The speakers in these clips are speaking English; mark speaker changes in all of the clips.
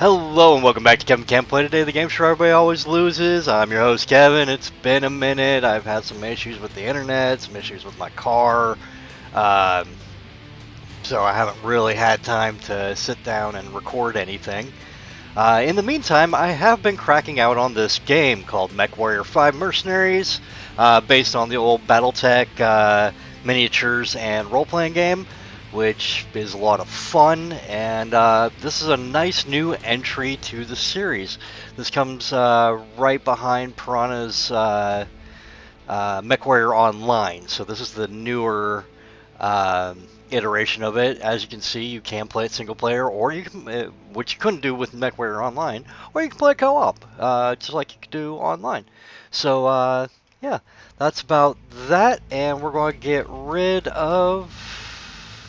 Speaker 1: Hello and welcome back to Kevin Can't Play Today, the game show everybody always loses. I'm your host Kevin. It's been a minute. I've had some issues with the internet, some issues with my car, um, so I haven't really had time to sit down and record anything. In the meantime, I have been cracking out on this game called MechWarrior 5 Mercenaries, based on the old BattleTech miniatures and role-playing game, which is a lot of fun, and this is a nice new entry to the series. This comes right behind Piranha's MechWarrior Online, so this is the newer iteration of it. As you can see, you can play it single player, or you can, which you couldn't do with MechWarrior Online, or you can play co-op, just like you could do online. So yeah, that's about that, and we're going to get rid of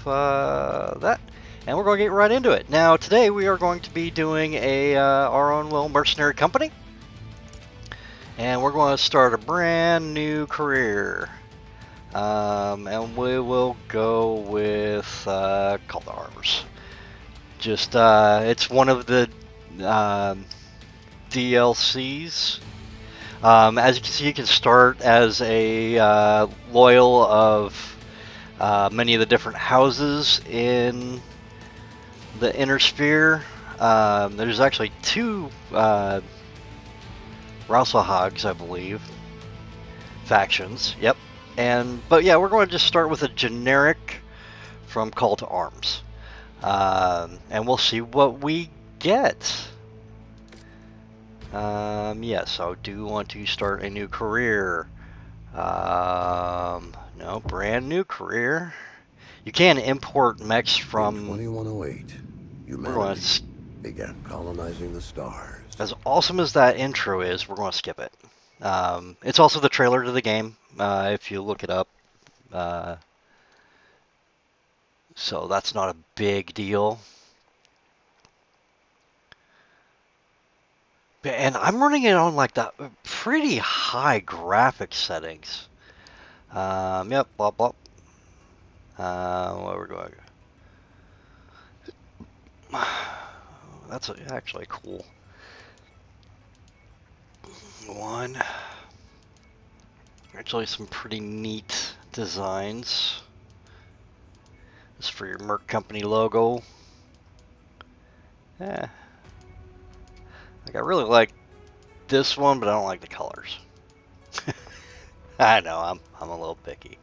Speaker 1: that, and we're going to get right into it. Now, today we are going to be doing a our own little mercenary company, and we're going to start a brand new career. And we will go with Call to Arms. Just it's one of the DLCs. As you can see, you can start as a loyal of many of the different houses in the inner sphere. There's actually two Rausahags, I believe, factions. Yep. But yeah, we're going to just start with a generic from Call to Arms, and we'll see what we get. Yes, I do want to start a new career. No, brand new career. You can import mechs from.
Speaker 2: In 2108, humanity began colonizing the stars.
Speaker 1: As awesome as that intro is, we're going to skip it. It's also the trailer to the game, if you look it up. So that's not a big deal. And I'm running it on like the pretty high graphic settings. Yep, blah blah. Where we're going? That's actually cool. One. Actually, some pretty neat designs. This is for your Merc Company logo. Yeah. Like, I really like this one, but I don't like the colors. I know, I'm a little picky.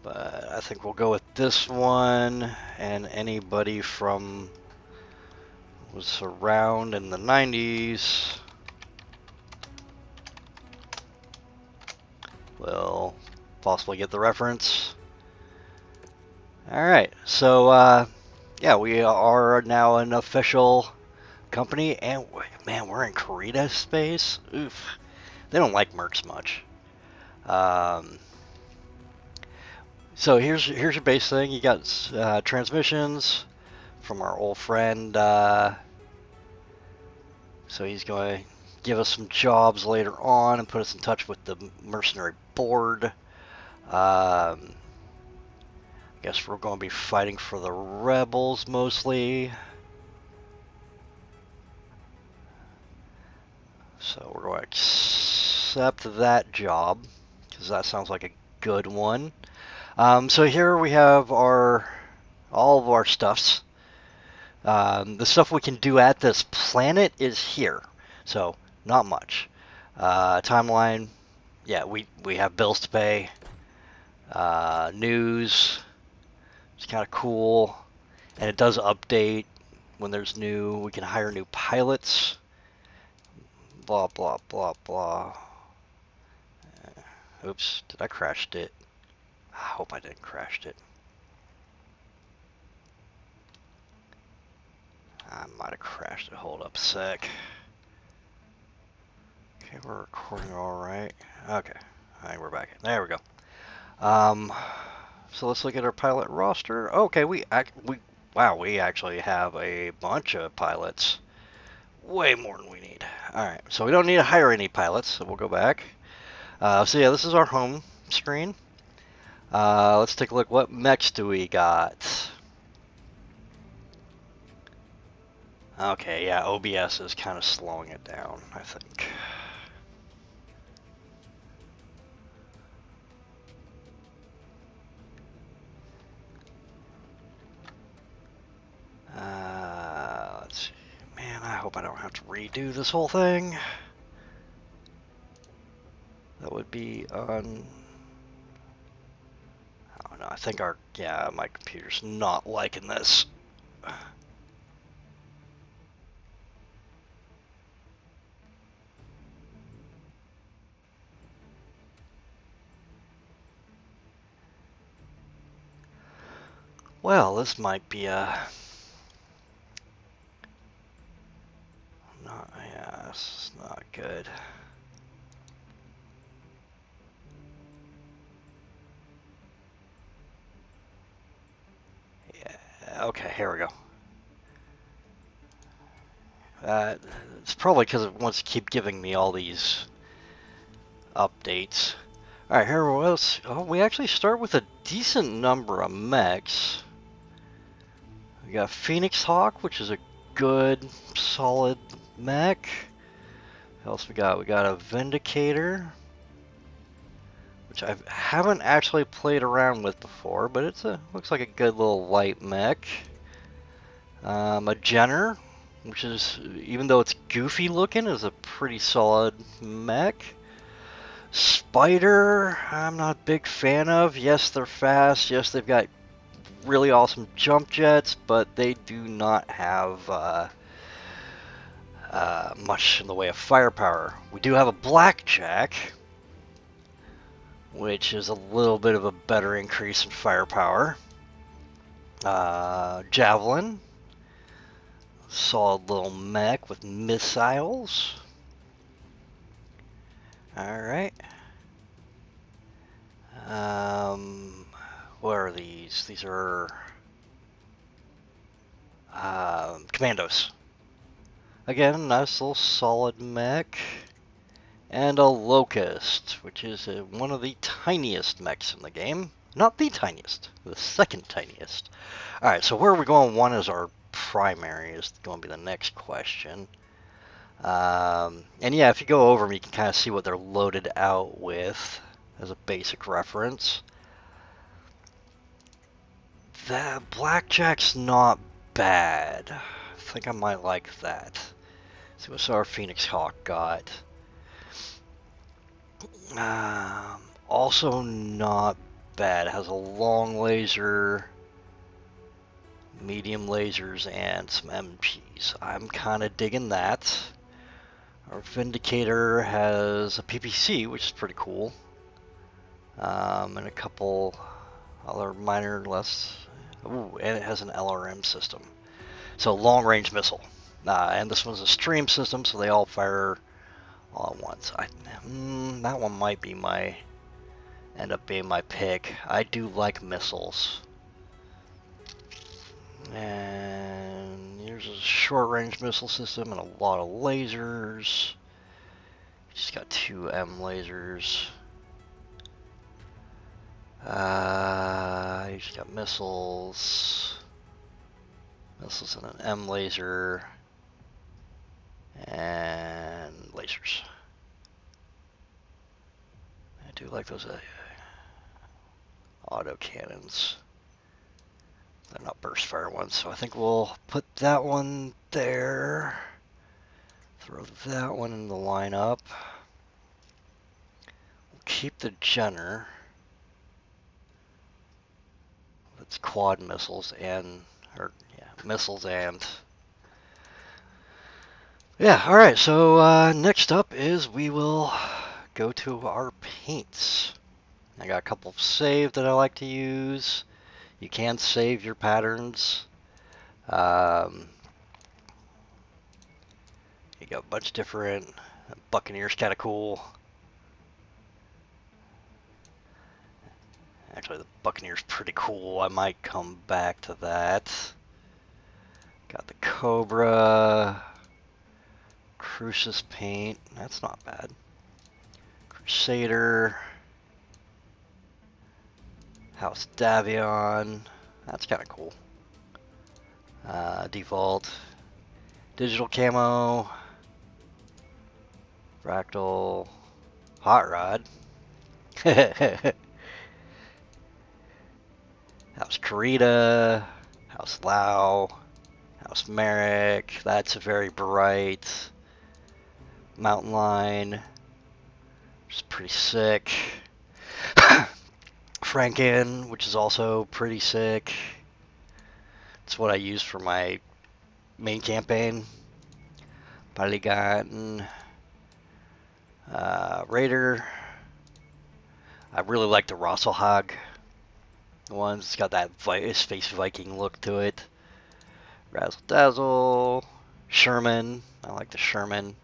Speaker 1: But I think we'll go with this one, and anybody from was around in the 90s will possibly get the reference. Alright, so yeah, we are now an official company, and man, we're in Karita space. Oof. They don't like mercs much. So here's your base thing. You got transmissions from our old friend. So he's going to give us some jobs later on and put us in touch with the mercenary board. I guess we're going to be fighting for the rebels mostly. So we're going to accept that job because that sounds like a good one. So here we have all of our stuffs. The stuff we can do at this planet is here, so not much. Timeline, yeah, we have bills to pay. News, it's kind of cool, and it does update when there's new. We can hire new pilots. Blah blah blah blah. Oops, did I crash it? I hope I didn't crash it. I might have crashed it. Hold up a sec. Okay, we're recording all right. Okay, all right, we're back. There we go. So let's look at our pilot roster. Okay, we actually have a bunch of pilots. Way more than we need. All right, so we don't need to hire any pilots. So we'll go back. So yeah, this is our home screen. Let's take a look. What mechs do we got? Okay, yeah, OBS is kind of slowing it down, I think. Let's see. Man, I hope I don't have to redo this whole thing. That would be on... I don't know, I think my computer's not liking this. Well, this might be yeah, this is not good. Yeah, okay, here we go. It's probably because it wants to keep giving me all these updates. Alright, here was. Oh, we actually start with a decent number of mechs. We got Phoenix Hawk, which is a good, solid mech. What else we got? We got a Vindicator, which I haven't actually played around with before, but it's looks like a good little light mech. A Jenner, which is, even though it's goofy looking, is a pretty solid mech. Spider, I'm not a big fan of. Yes, they're fast. Yes, they've got really awesome jump jets, but they do not have much in the way of firepower. We do have a Blackjack, which is a little bit of a better increase in firepower. Javelin, solid little mech with missiles. Alright. What are these? These are commandos. Again, a nice little solid mech. And a Locust, which is one of the tiniest mechs in the game. Not the tiniest, the second tiniest. Alright, so where are we going? One is our primary, is going to be the next question. And yeah, if you go over them, you can kind of see what they're loaded out with as a basic reference. The Blackjack's not bad. I think I might like that. See what our Phoenix Hawk got. Also not bad. It has a long laser, medium lasers, and some MPs. I'm kind of digging that. Our Vindicator has a PPC, which is pretty cool. And a couple other minor less. Ooh, and it has an LRM system. So long range missile. And this one's a stream system, so they all fire all at once. That one might be end up being my pick. I do like missiles. And here's a short-range missile system and a lot of lasers. Just got 2 M lasers. He's got missiles. Missiles and an M laser. And lasers. I do like those auto cannons. They're not burst fire ones, so I think we'll put that one there. Throw that one in the lineup. We'll keep the Jenner. It's quad missiles and, missiles and. Yeah, alright, so next up is we will go to our paints. I got a couple saved that I like to use. You can save your patterns. You got a bunch of different. Buccaneer's kind of cool. Actually, the Buccaneer's pretty cool. I might come back to that. Got the Cobra. Crucis paint. That's not bad. Crusader. House Davion. That's kind of cool. Default. Digital camo. Fractal. Hot rod. House Karita. House Lao. House Merrick. That's very bright. Mountain Line. Which is pretty sick. Franken, which is also pretty sick. It's what I use for my main campaign. Polygon. Raider. I really like the Rosselhag ones. It's got that Space Viking look to it. Razzle Dazzle. Sherman. I like the Sherman.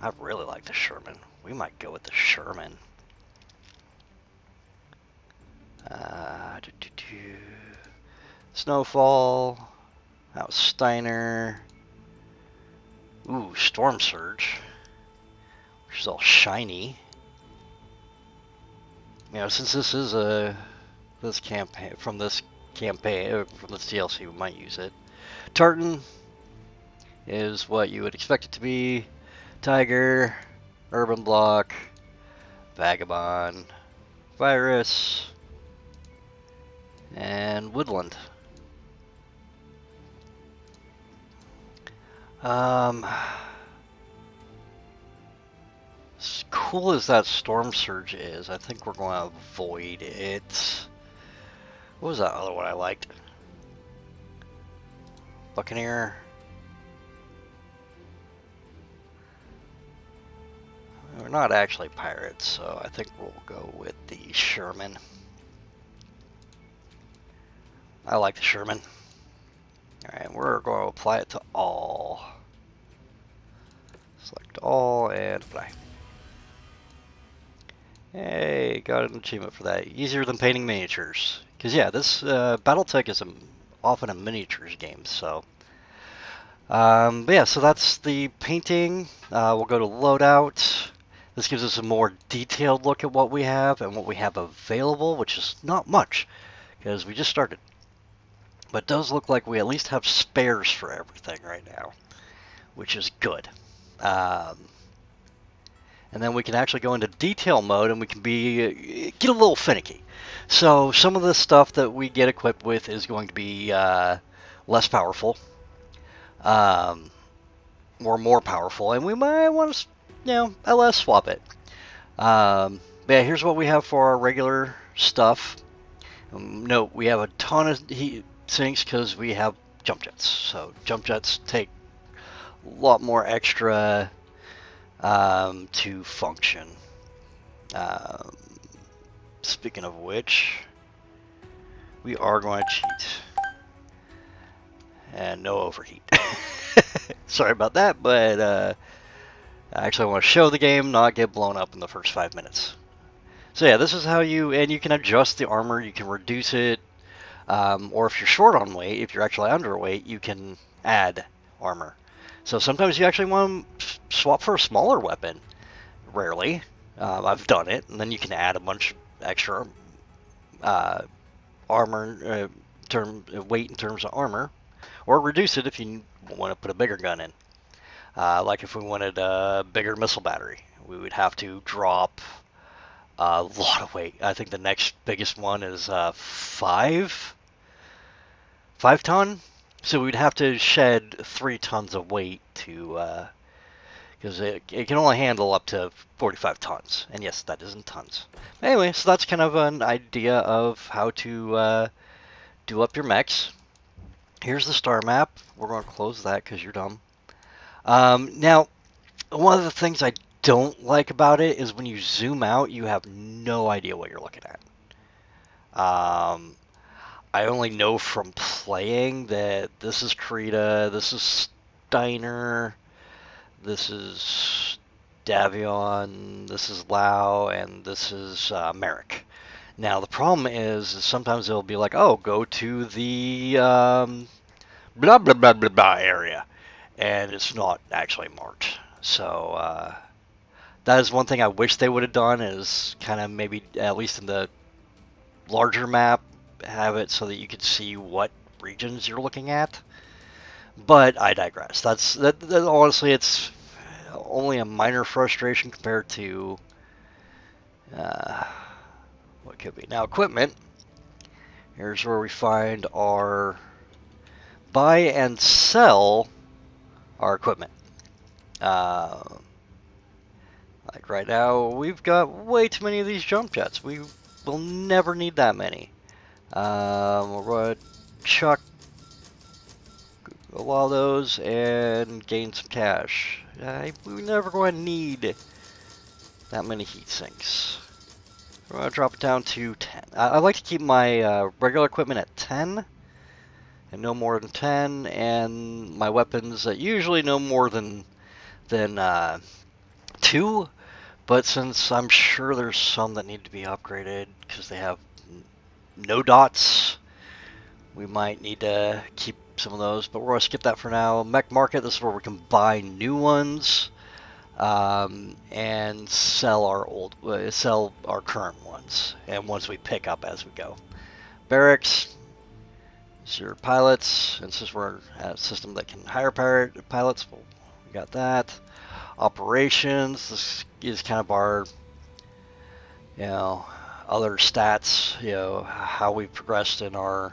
Speaker 1: I really like the Sherman. We might go with the Sherman. Snowfall. House Steiner. Ooh, Storm Surge. Which is all shiny. You know, since this is this campaign from this DLC, we might use it. Tartan is what you would expect it to be. Tiger, Urban Block, Vagabond, Virus, and Woodland. As cool as that Storm Surge is, I think we're going to avoid it. What was that other one I liked? Buccaneer. We're not actually pirates, so I think we'll go with the Sherman. I like the Sherman. Alright, we're going to apply it to all. Select all and apply. Hey, got an achievement for that. Easier than painting miniatures. Because yeah, this Battletech is often a miniatures game, so. But yeah, so that's the painting. We'll go to loadout. This gives us a more detailed look at what we have and what we have available, which is not much, because we just started. But it does look like we at least have spares for everything right now, which is good. And then we can actually go into detail mode and we can get a little finicky. So some of the stuff that we get equipped with is going to be less powerful, or more powerful, and we might want to, LS swap it. But yeah, here's what we have for our regular stuff. Note, we have a ton of heat sinks because we have jump jets. So jump jets take a lot more extra to function. Speaking of which, we are going to cheat. And no overheat. Sorry about that, but I actually want to show the game, not get blown up in the first 5 minutes. So yeah, this is how you can adjust the armor, you can reduce it, or if you're short on weight, if you're actually underweight, you can add armor. So sometimes you actually want to swap for a smaller weapon. Rarely. I've done it, and then you can add a bunch extra armor, weight in terms of armor, or reduce it if you want to put a bigger gun in. Like if we wanted a bigger missile battery, we would have to drop a lot of weight. I think the next biggest one is 5 ton. So we'd have to shed 3 tons of weight to, because it can only handle up to 45 tons. And yes, that is in tons. Anyway, so that's kind of an idea of how to do up your mechs. Here's the star map. We're going to close that because you're dumb. Now, one of the things I don't like about it is when you zoom out, you have no idea what you're looking at. I only know from playing that this is Krita, this is Steiner, this is Davion, this is Lao, and this is Merrick. Now, the problem is sometimes it'll be like, oh, go to the blah, blah, blah, blah, blah area. And it's not actually marked. So that is one thing I wish they would have done, is kind of maybe, at least in the larger map, have it so that you could see what regions you're looking at. But I digress. That honestly, it's only a minor frustration compared to uh, what could be. Now, equipment. Here's where we find our buy and sell our equipment. Uh, like right now, we've got way too many of these jump jets. We will never need that many. We're going to chuck a lot of those and gain some cash. We're never going to need that many heat sinks. We're going to drop it down to 10. I like to keep my regular equipment at 10 and no more than 10, and my weapons at usually no more than 2. But since I'm sure there's some that need to be upgraded because they have no dots, we might need to keep some of those. But we're going to skip that for now. Mech Market, this is where we can buy new ones and sell our current ones, and ones we pick up as we go. Barracks, is your pilots, and since we're a system that can hire pilots, well, we got that. Operations, this is kind of our, other stats, how we progressed in our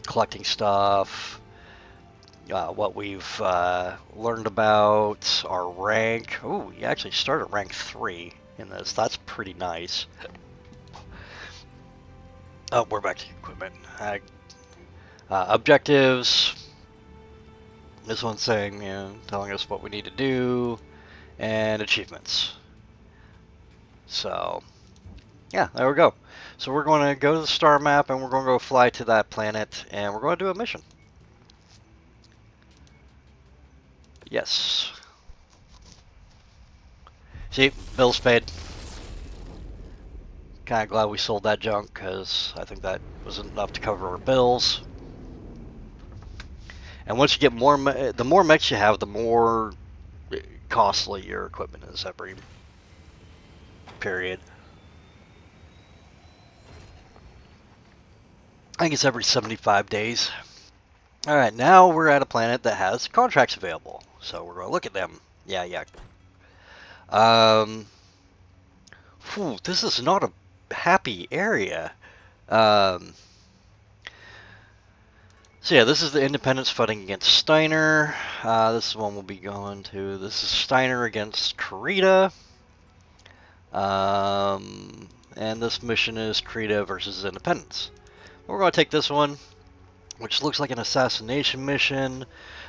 Speaker 1: collecting stuff, what we've learned about, our rank. Oh, we actually started at rank 3 in this. That's pretty nice. Oh, we're back to equipment. Objectives. This one's saying, telling us what we need to do, and achievements. So, yeah, there we go. So we're going to go to the star map, and we're going to go fly to that planet, and we're going to do a mission. Yes. See, bills paid. Kind of glad we sold that junk, because I think that was enough to cover our bills. And once you get more, the more mechs you have, the more costly your equipment is every period. I think it's every 75 days. Alright, now we're at a planet that has contracts available. So we're going to look at them. Yeah. This is not a happy area. So yeah, this is the Independence fighting against Steiner. This is one we'll be going to. This is Steiner against Krita. And this mission is Krita versus Independence. We're going to take this one, which looks like an assassination mission.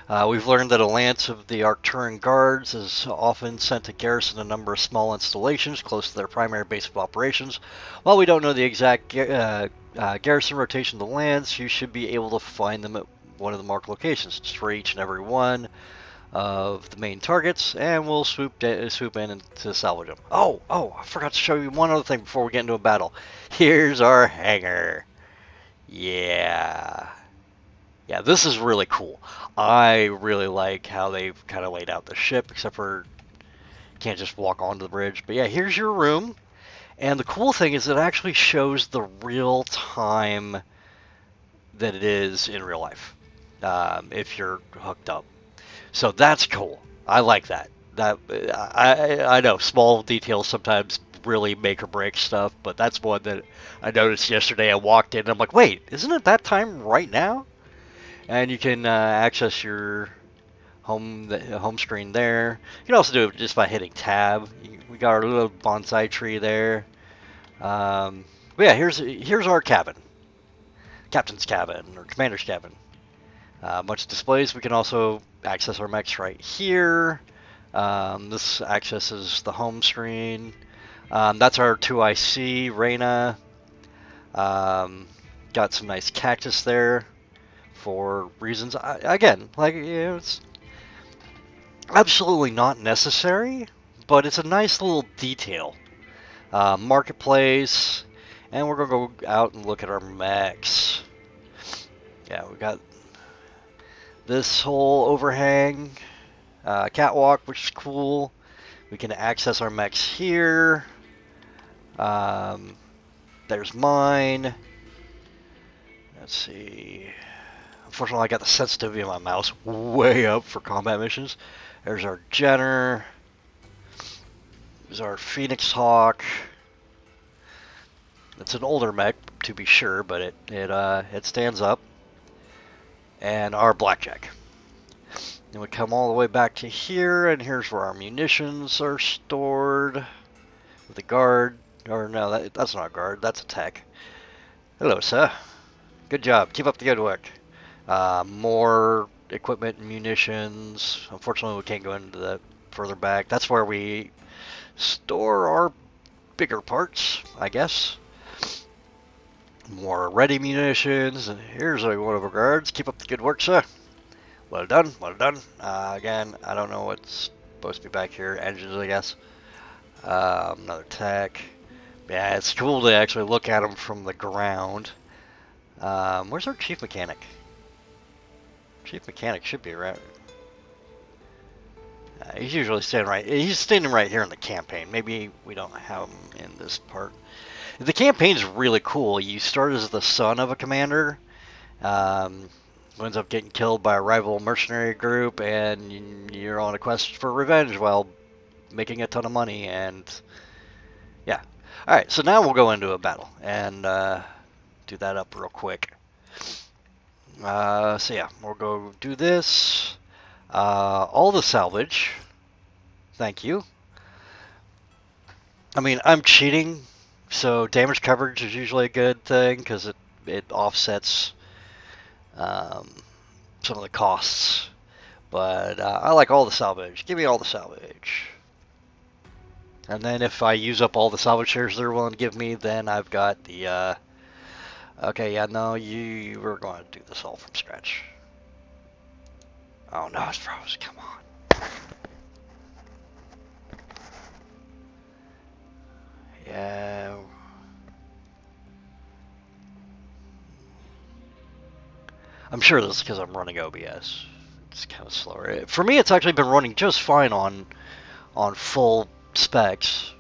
Speaker 1: We've learned that a lance of the Arcturian guards is often sent to garrison a number of small installations close to their primary base of operations. While we don't know the exact garrison rotation of the lance, you should be able to find them at one of the marked locations. Destroy each and every one of the main targets, and we'll swoop in to salvage them. Oh, I forgot to show you one other thing before we get into a battle. Here's our hangar. Yeah, this is really cool. I really like how they've kind of laid out the ship, except for you can't just walk onto the bridge. But yeah, here's your room. And the cool thing is it actually shows the real time that it is in real life, if you're hooked up. So that's cool. I like that. I know small details sometimes really make or break stuff, but that's one that I noticed yesterday. I walked in and I'm like, wait, isn't it that time right now? And you can access your home screen there. You can also do it just by hitting tab. We got our little bonsai tree there. But yeah, here's our cabin, captain's cabin or commander's cabin. Bunch of displays. We can also access our mechs right here. This accesses the home screen. That's our 2IC Reyna. Got some nice cactus there for reasons. Again, it's absolutely not necessary, but it's a nice little detail. Marketplace, and we're gonna go out and look at our mechs. Yeah, we got this whole overhang catwalk, which is cool. We can access our mechs here. There's mine. Let's see. Unfortunately, I got the sensitivity of my mouse way up for combat missions. There's our Jenner. There's our Phoenix Hawk. It's an older mech, to be sure, but it stands up. And our Blackjack. Then we come all the way back to here, and here's where our munitions are stored. The guard, or no, that's not a guard, that's a tech. Hello, sir. Good job. Keep up the good work. More equipment and munitions. Unfortunately, we can't go into that further back. That's where we store our bigger parts, I guess. More ready munitions. And here's one of our guards. Keep up the good work, sir. Well done, well done. Again, I don't know what's supposed to be back here. Engines, I guess. Another tech. Yeah, it's cool to actually look at them from the ground. Where's our chief mechanic? Chief mechanic should be around. He's usually standing right. He's standing right here in the campaign. Maybe we don't have him in this part. The campaign's really cool. You start as the son of a commander. Who ends up getting killed by a rival mercenary group, and you're on a quest for revenge while making a ton of money. And yeah. All right. So now we'll go into a battle and do that up real quick. So yeah, we'll go do this. All the salvage. Thank you. I mean, I'm cheating, so damage coverage is usually a good thing because it offsets some of the costs. But I like all the salvage. Give me all the salvage. And then if I use up all the salvage shares they're willing to give me, then I've got the... okay, yeah, no, we're going to do this all from scratch. Oh no, it's froze. Come on. Yeah. I'm sure that's because I'm running OBS. It's kind of slower. For me, it's actually been running just fine on full specs.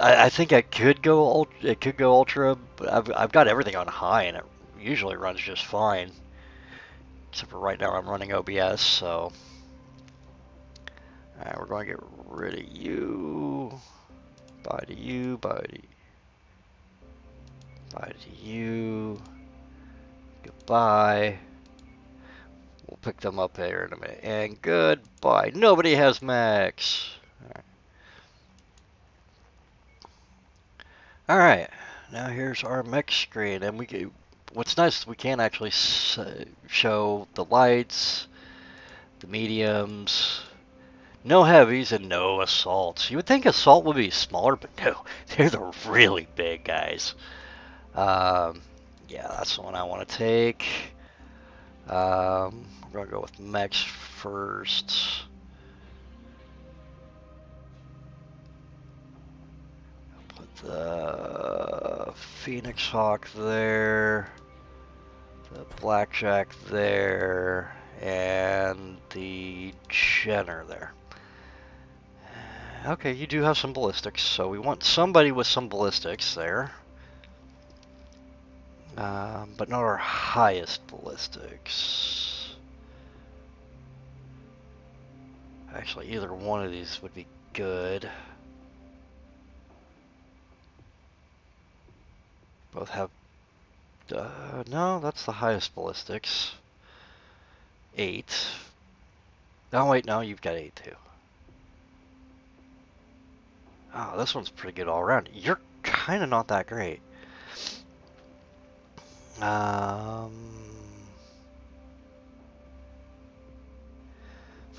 Speaker 1: I think it could go ultra, but I've got everything on high, and it usually runs just fine. Except for right now, I'm running OBS, so. Alright, we're going to get rid of you. Bye to you, bye to you. Goodbye. We'll pick them up here in a minute. And goodbye. Nobody has mechs. Alright. Now here's our mech screen. And what's nice is we can actually show the lights, the mediums, no heavies, and no assaults. You would think assault would be smaller, but no. They're the really big guys. Yeah, that's the one I want to take. We're going to go with mechs first. Put the Phoenix Hawk there, the Blackjack there, and the Jenner there. Okay, you do have some ballistics, so we want somebody with some ballistics there. But not our highest ballistics. Actually, either one of these would be good. Both have... no, that's the highest ballistics. 8. Oh, wait, no, you've got 8 too. Oh, this one's pretty good all around. You're kind of not that great.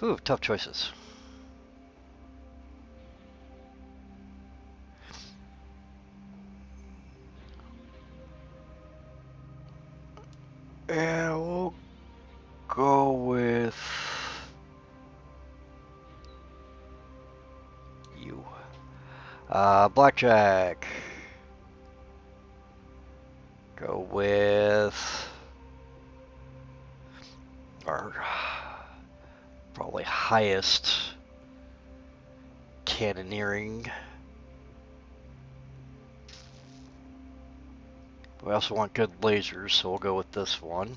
Speaker 1: Ooh, tough choices. Yeah, we'll go with you. Blackjack. Go with our probably highest cannoneering. We also want good lasers, so we'll go with this one.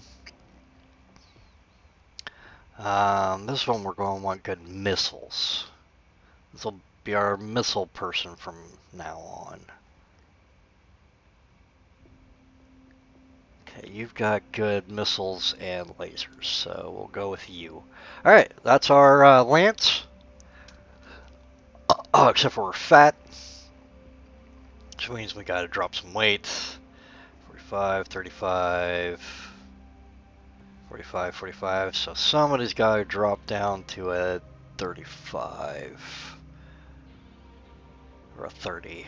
Speaker 1: This one we're going to want good missiles. This will be our missile person from now on. Okay, you've got good missiles and lasers, so we'll go with you. Alright, that's our Lance. Oh, except for we're fat. Which means we gotta drop some weight. 45, 35, 45, 45. So somebody's gotta drop down to a 35. Or a 30.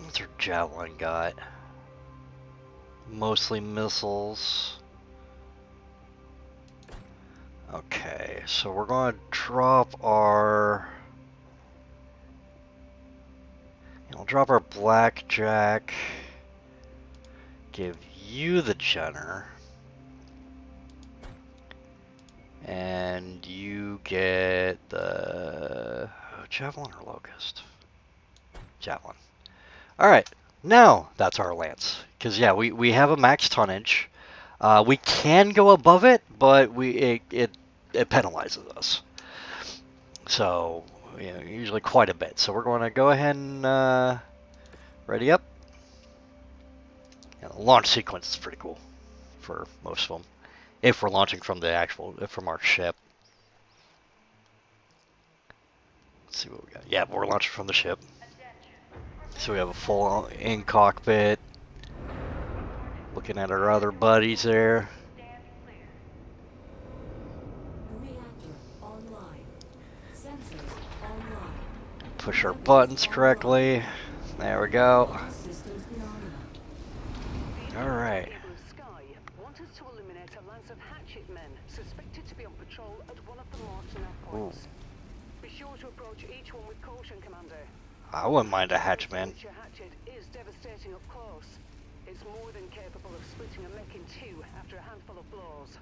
Speaker 1: What's our javelin got? Mostly missiles. Okay, so we're going to drop our... We'll drop our blackjack. Give you the Jenner. And you get the... Javelin or Locust? Javelin. Alright, now that's our Lance. Because, yeah, we have a max tonnage. We can go above it, but it penalizes us. So, you know, usually quite a bit. So we're going to go ahead and ready up. Yeah, the launch sequence is pretty cool for most of them. If we're launching from from our ship. Let's see what we got. Yeah, we're launching from the ship. So we have a full in-cockpit. Looking at our other buddies there. Push our buttons correctly. There we go. Alright.
Speaker 3: Be sure to approach each one with caution, Commander.
Speaker 1: I wouldn't mind a hatchman.
Speaker 3: Hatchet is devastating up close. It's more than capable of splitting a mech in two after a handful of blows.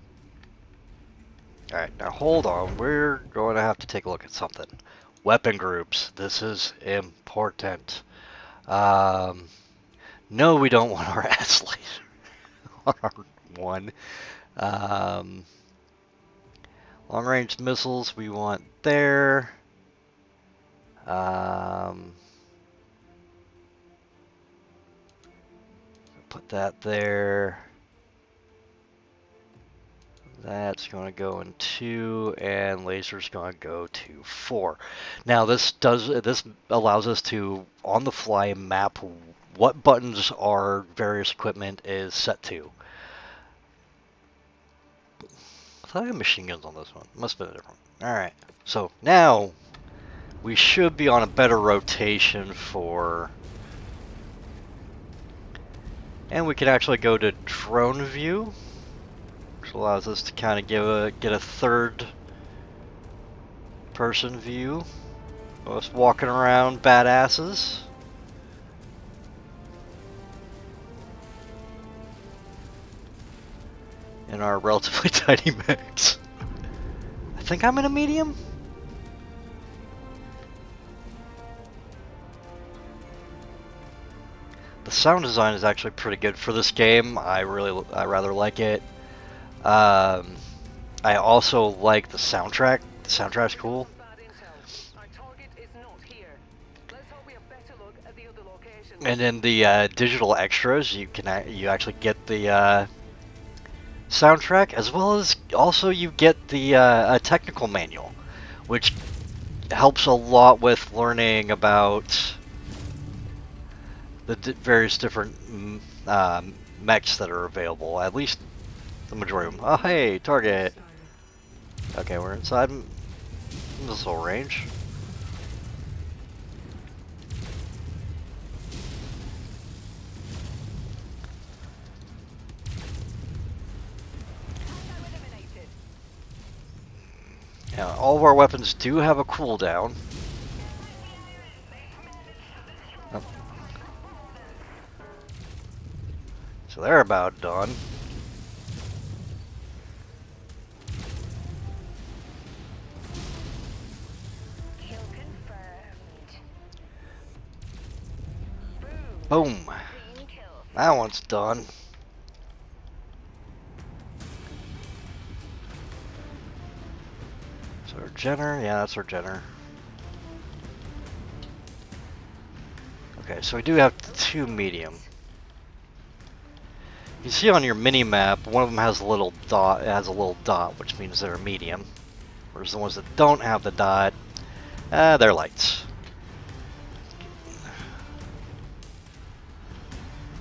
Speaker 1: Alright, now hold on. We're going to have to take a look at something. Weapon groups. This is important. No, we don't want our ass laser on our one. Long-range missiles we want there. Put that there. That's going to go in 2, and laser's going to go to 4. Now this allows us to on the fly map what buttons our various equipment is set to. I thought I had machine guns on this one. Must have been different. Alright, so now we should be on a better rotation for... And we can actually go to drone view, which allows us to kind of get a third person view of us walking around badasses. In our relatively tiny mechs. I think I'm in a medium. The sound design is actually pretty good for this game. I rather like it. I also like the soundtrack. The soundtrack's cool. And in the digital extras, you actually get the soundtrack, as well as also you get the a technical manual, which helps a lot with learning about the various different mechs that are available. At least the majority of them. Oh, hey, target. Okay, we're inside missile range. Yeah, all of our weapons do have a cooldown. Oh. So they're about done.
Speaker 3: Kill confirmed.
Speaker 1: Boom. That one's done. So our Jenner, yeah, that's our Jenner. Okay, so we do have 2 medium. You see on your mini map, one of them has a little dot. It has a little dot, which means they're a medium. Whereas the ones that don't have the dot, they're lights.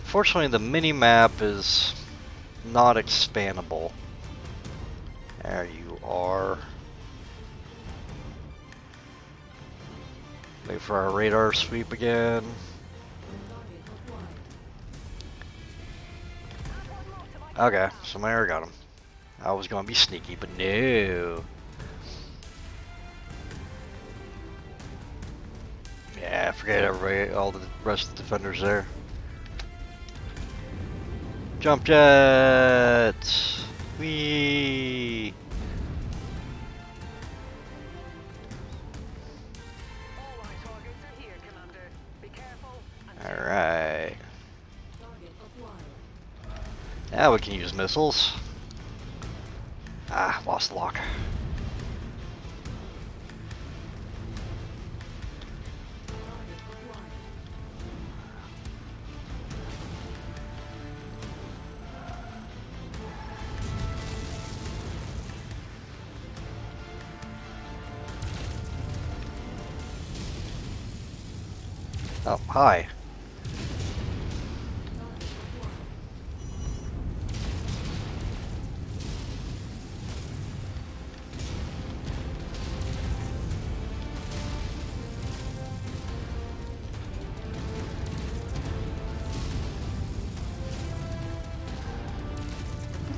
Speaker 1: Fortunately, the mini map is not expandable. There you are. Wait for our radar sweep again. Okay, so my air got him. I was gonna be sneaky, but no. Yeah, forget everybody, all the rest of the defenders there. Jump jets! Whee!
Speaker 3: All our targets are here, Commander. Be careful and
Speaker 1: Alright. Now we can use missiles. Ah, lost the lock. Oh, hi.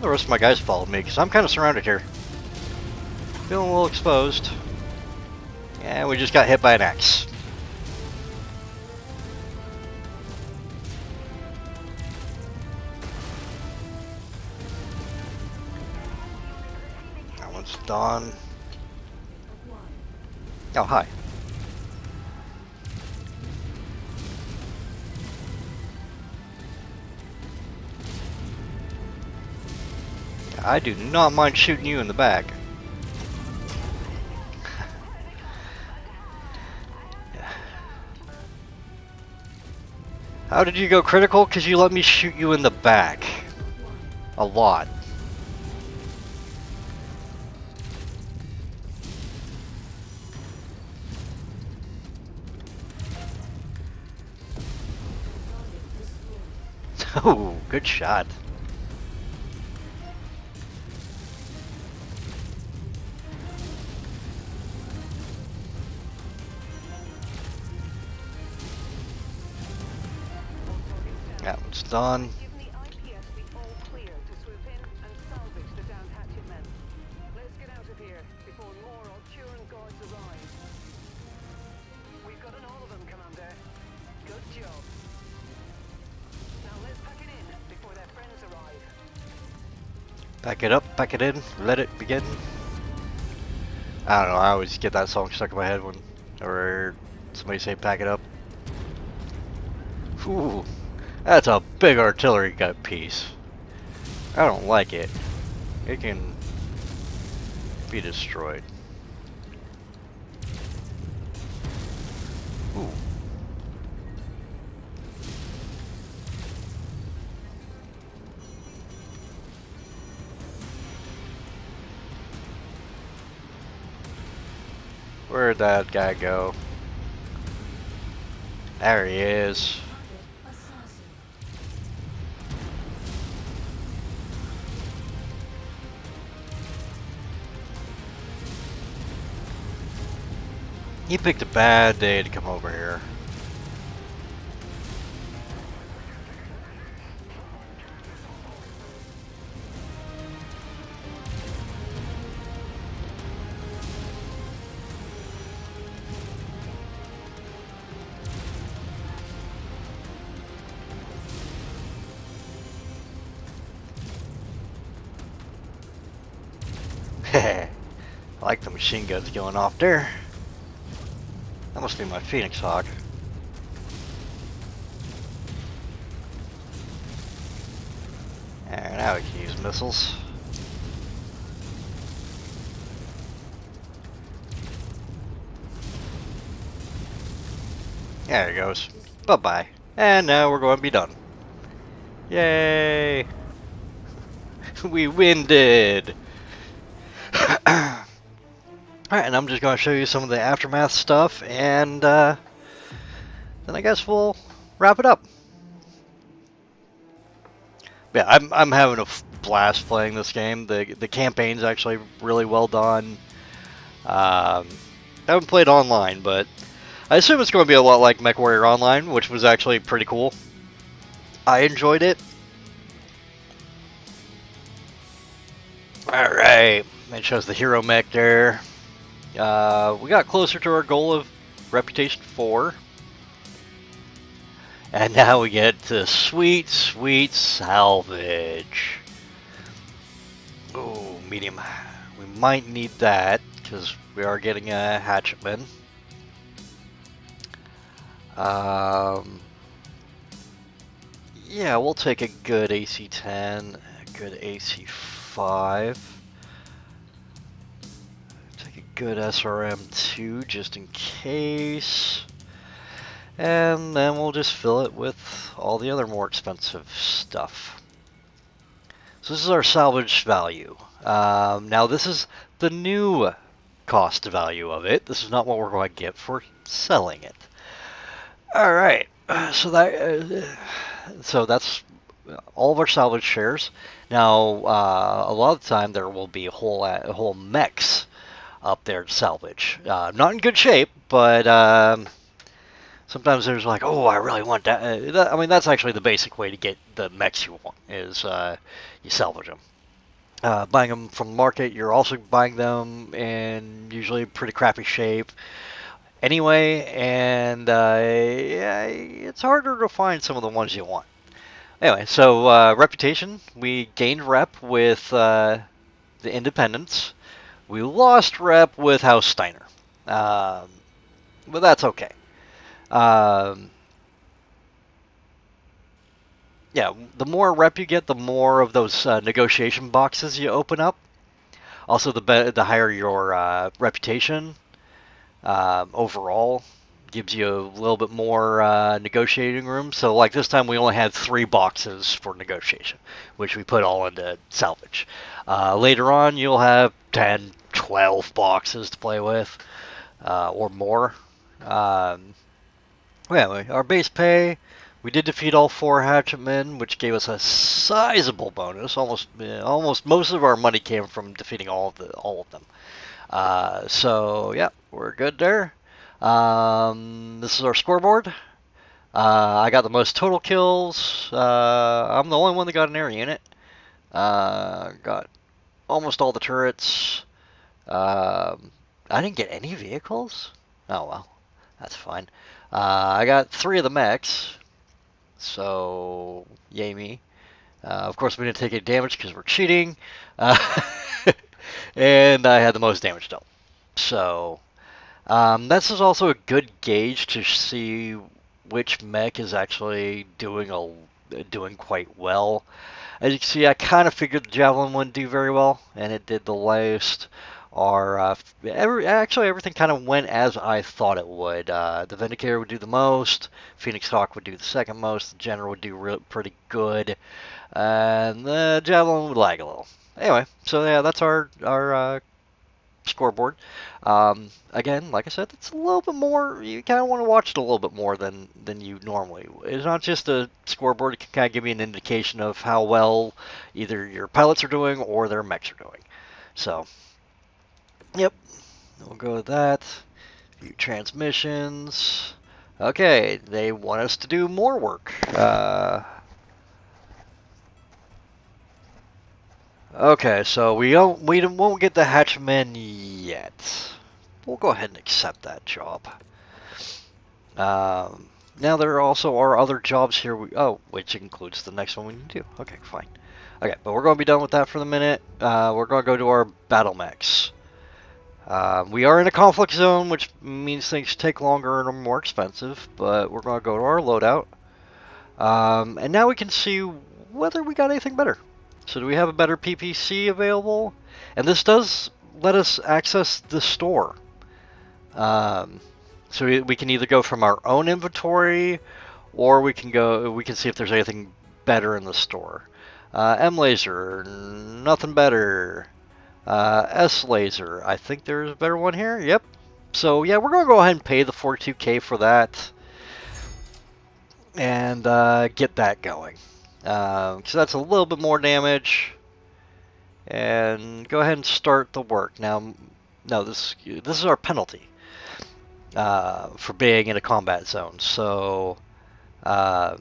Speaker 1: The rest of my guys followed me because I'm kind of surrounded here. Feeling a little exposed. And we just got hit by an axe. That one's done. Oh, hi. I do not mind shooting you in the back. How did you go critical? Because you let me shoot you in the back. A lot. Oh, good shot. That one's done.
Speaker 3: give the IPS the all clear to swoop in and salvage the downed hatchet men. Let's get out of here before more Arturian guards arrive. We've gotten all of them, Commander. Good job. Now let's pack it in before their friends arrive.
Speaker 1: Pack it up, pack it in, let it begin. I don't know, I always get that song stuck in my head when or somebody say pack it up. Ooh, that's a big artillery gut piece. I don't like it. It can be destroyed. Ooh. Where'd that guy go? There he is. He picked a bad day to come over here. I like the machine guns going off there. That must be my Phoenix Hawk. And now we can use missiles. There it goes. Bye-bye. And now we're going to be done. Yay! We winded! Alright, and I'm just going to show you some of the aftermath stuff, and then I guess we'll wrap it up. Yeah, I'm having a blast playing this game. The campaign's actually really well done. I haven't played online, but I assume it's going to be a lot like MechWarrior Online, which was actually pretty cool. I enjoyed it. Alright, it shows the hero mech there. We got closer to our goal of Reputation 4. And now we get to sweet, sweet salvage. Ooh, medium. We might need that, because we are getting a hatchetman. Yeah, we'll take a good AC-10, a good AC-5. Take a good SRM-2 just in case. And then we'll just fill it with all the other more expensive stuff. So this is our salvage value. Now this is the new cost value of it. This is not what we're going to get for selling it. All right, so that's all of our salvage shares. Now, a lot of the time there will be whole mechs up there to salvage. Not in good shape, but sometimes there's like, oh, I really want that. I mean, that's actually the basic way to get the mechs you want, is you salvage them. Buying them from the market, you're also buying them in usually pretty crappy shape anyway, and yeah, it's harder to find some of the ones you want. Anyway, so reputation, we gained rep with the Independents. We lost rep with House Steiner, but that's okay. Yeah, the more rep you get, the more of those negotiation boxes you open up. Also, the higher your reputation overall, gives you a little bit more negotiating room. So, like this time, we only had 3 boxes for negotiation, which we put all into salvage. Later on, you'll have 10, 12 boxes to play with, or more. Anyway, our base pay, we did defeat all 4 hatchetmen, which gave us a sizable bonus. Almost most of our money came from defeating all of them. So yeah, we're good there. This is our scoreboard. I got the most total kills. I'm the only one that got an air unit. Got almost all the turrets. I didn't get any vehicles. Oh well, that's fine. I got 3 of the mechs, so yay me. Of course, we didn't take any damage because we're cheating. And I had the most damage dealt. So, this is also a good gauge to see which mech is actually doing quite well. As you can see, I kind of figured the Javelin wouldn't do very well, and it did the least. Actually, everything kind of went as I thought it would. The Vindicator would do the most, Phoenix Hawk would do the second most, the General would do pretty good, and the Javelin would lag a little. Anyway, so yeah, that's our scoreboard. Again, like I said, it's a little bit more. You kind of want to watch it a little bit more than you normally. It's not just a scoreboard. It can kind of give you an indication of how well either your pilots are doing or their mechs are doing. So, yep, we'll go with that. View transmissions. Okay, they want us to do more work. Okay, so we won't get the hatchman yet. We'll go ahead and accept that job. Now there also are other jobs here. Which includes the next one we need to do. Okay, fine. Okay, but we're going to be done with that for the minute. We're going to go to our battle mechs. We are in a conflict zone, which means things take longer and are more expensive. But we're going to go to our loadout, and now we can see whether we got anything better. So do we have a better PPC available? And this does let us access the store. So So we can either go from our own inventory, or we can see if there's anything better in the store. M laser, nothing better. S laser, I think there's a better one here. Yep. So yeah, we're gonna go ahead and pay the 42K for that, and get that going. So that's a little bit more damage, and go ahead and start the work. Now, no, this is our penalty for being in a combat zone. So, oh,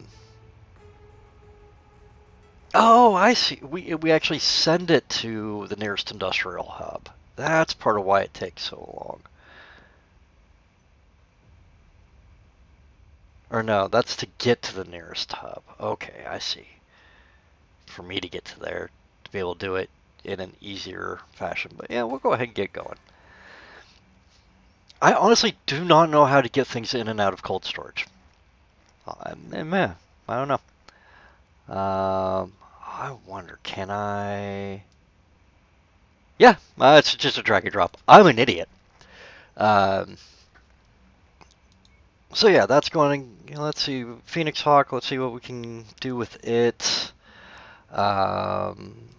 Speaker 1: I see. We actually send it to the nearest industrial hub. That's part of why it takes so long. Or no, that's to get to the nearest hub. Okay, I see. For me to get to there, to be able to do it in an easier fashion. But yeah, we'll go ahead and get going. I honestly do not know how to get things in and out of cold storage. I don't know. I wonder, can I? Yeah, it's just a drag and drop. I'm an idiot. So yeah, that's going. Let's see, Phoenix Hawk. Let's see what we can do with it. Better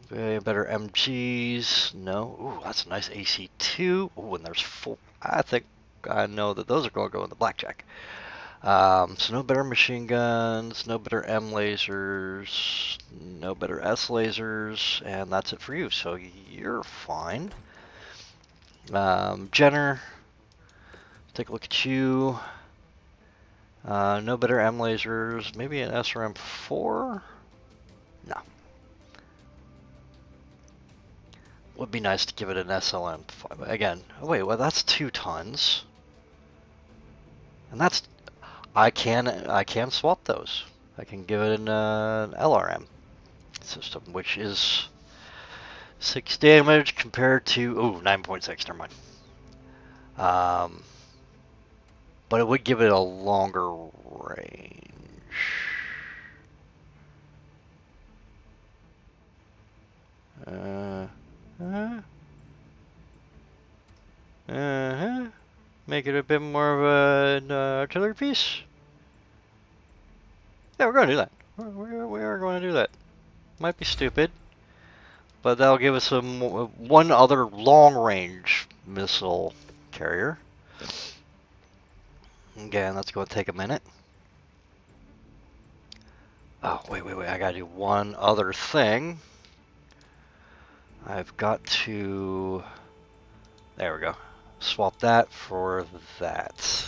Speaker 1: MGs. No. Ooh, that's a nice AC2. Ooh, and there's 4. I think I know that those are going to go in the blackjack. So no better machine guns, no better M lasers, no better S lasers, and that's it for you. So you're fine. Jenner, take a look at you. No better M lasers, maybe an SRM4? No. Would be nice to give it an SLM5. Again, oh wait, well that's 2 tons. And that's, I can swap those. I can give it an LRM system, which is 6 damage compared to, ooh, 9.6, never mind. But it would give it a longer range. Make it a bit more of an artillery piece. Yeah, we're going to do that. We are going to do that. Might be stupid, but that'll give us one other long-range missile carrier. Again, that's going to take a minute. Oh, wait. I got to do one other thing. I've got to... There we go. Swap that for that.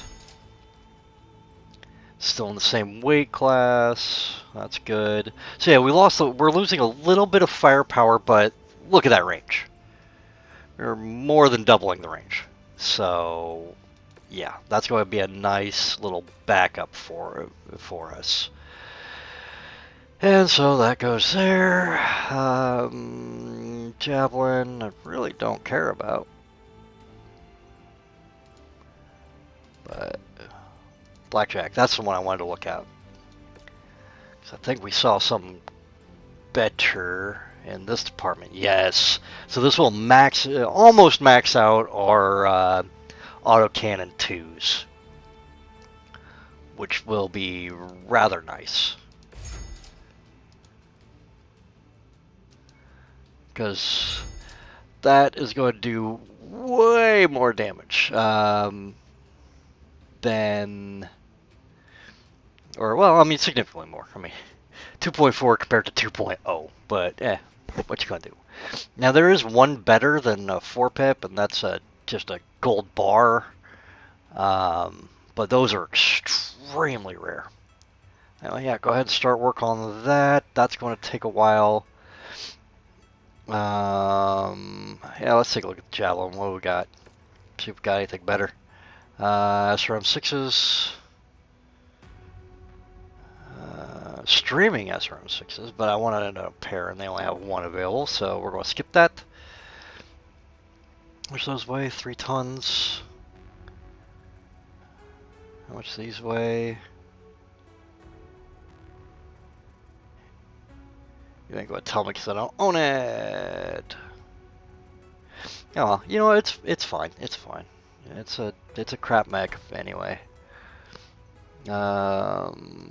Speaker 1: Still in the same weight class. That's good. So yeah, we're losing a little bit of firepower, but look at that range. We're more than doubling the range. So yeah, that's going to be a nice little backup for us. And so that goes there. Javelin, I really don't care about. But blackjack, that's the one I wanted to look at. Because I think we saw something better in this department. Yes. So this will almost max out our autocannon 2s. Which will be rather nice. Because that is going to do way more damage than, or well, I mean significantly more. I mean 2.4 compared to 2.0, but what you gonna do? Now there is one better than a 4-pip, and that's just a gold bar, but those are extremely rare. Now, yeah, go ahead and start work on that. That's going to take a while. Yeah, let's take a look at the Javelin. What do we got? See if we got anything better. SRM6s. Streaming SRM6s, but I wanted a pair and they only have one available, so we're going to skip that. How much those weigh? 3 tons. How much these weigh? You ain't going to tell me because I don't own it. Oh, well, you know what? It's fine. It's fine. It's a crap mech anyway.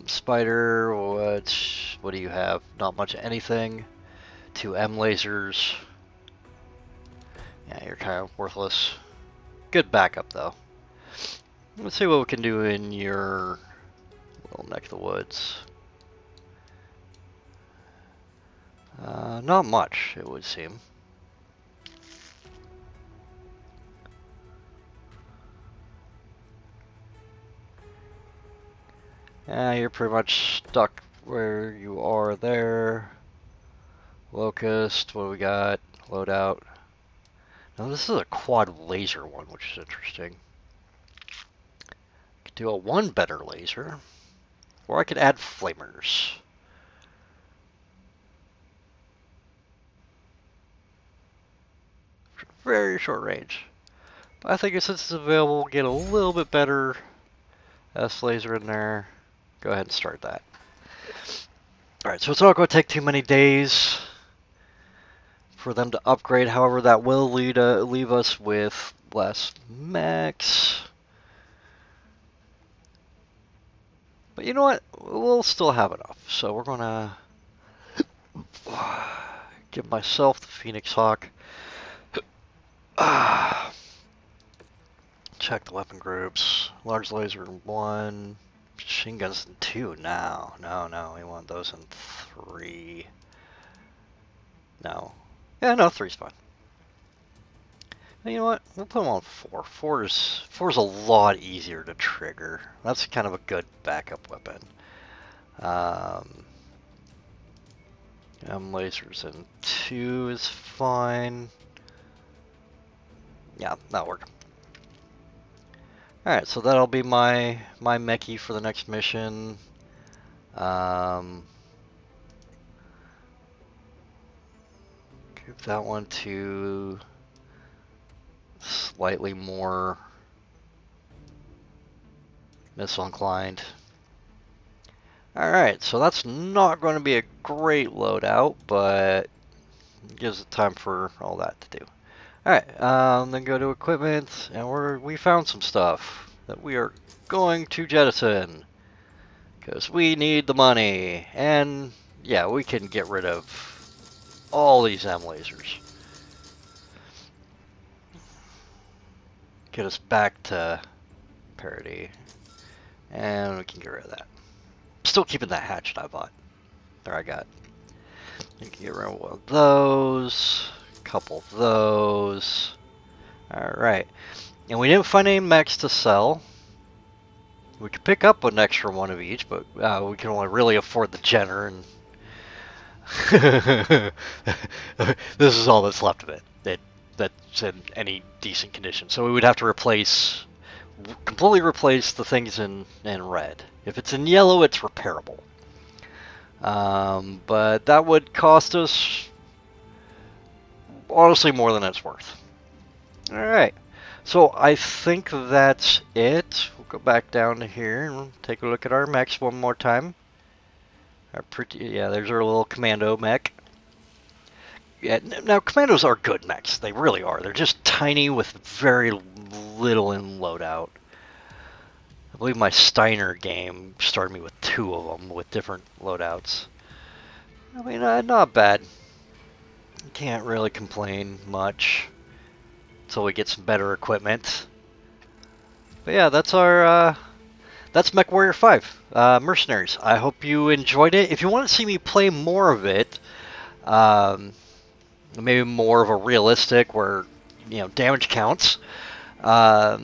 Speaker 1: Spider, what do you have? Not much of anything. 2 M lasers. Yeah, you're kind of worthless. Good backup though. Let's see what we can do in your little neck of the woods. Not much, it would seem. Yeah, you're pretty much stuck where you are there. Locust, what do we got? Loadout. Now this is a quad laser one, which is interesting. Could do a 1 better laser. Or I could add flamers. Very short range. But I think since it's available, we'll get a little bit better S laser in there. Go ahead and start that. Alright, so it's not going to take too many days for them to upgrade. However, that will leave us with less mechs. But you know what? We'll still have enough. So we're going to give myself the Phoenix Hawk. Check the weapon groups. Large laser in 1. Machine guns in 2. No, we want those in 3. No. Yeah, no, 3's fine. And you know what? We'll put them on 4. 4's a lot easier to trigger. That's kind of a good backup weapon. M lasers in 2 is fine. Yeah, that'll work. Alright, so that'll be my mechie for the next mission. Give that one to slightly more missile inclined. Alright, so that's not going to be a great loadout, but it gives it time for all that to do. Alright, then go to equipment, and we found some stuff that we are going to jettison. Because we need the money. And, yeah, we can get rid of all these M lasers. Get us back to parity. And we can get rid of that. Still keeping that hatchet I bought. There, I got. You can get rid of one of those. Couple of those. Alright. And we didn't find any mechs to sell. We could pick up an extra one of each, but we can only really afford the Jenner, and this is all that's left of it. That's in any decent condition. So we would have to completely replace the things in red. If it's in yellow, it's repairable. But that would cost us honestly more than it's worth. Alright, so I think that's it. We'll go back down to here and take a look at our mechs one more time. There's our little commando mech. Yeah, now commandos are good mechs. They really are. They're just tiny with very little in loadout. I believe my Steiner game started me with 2 of them with different loadouts. I mean, not bad. You can't really complain much until we get some better equipment. But yeah, that's our that's MECHWARRIOR 5 Mercenaries. I hope you enjoyed it. If you want to see me play more of it, maybe more of a realistic where damage counts, let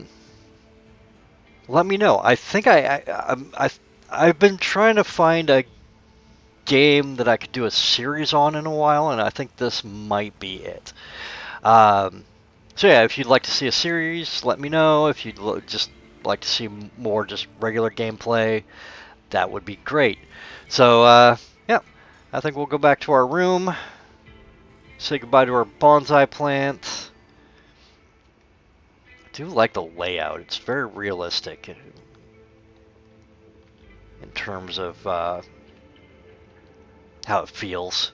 Speaker 1: me know. I think I've been trying to find a game that I could do a series on in a while, and I think this might be it. So yeah, if you'd like to see a series, let me know. If you'd just like to see more just regular gameplay, that would be great. So yeah, I think we'll go back to our room, say goodbye to our bonsai plant. I do like the layout. It's very realistic in terms of how it feels.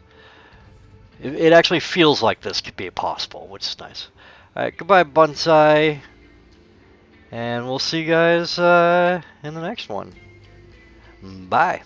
Speaker 1: It actually feels like this could be possible, which is nice. Alright, goodbye bonsai. And we'll see you guys in the next one. Bye.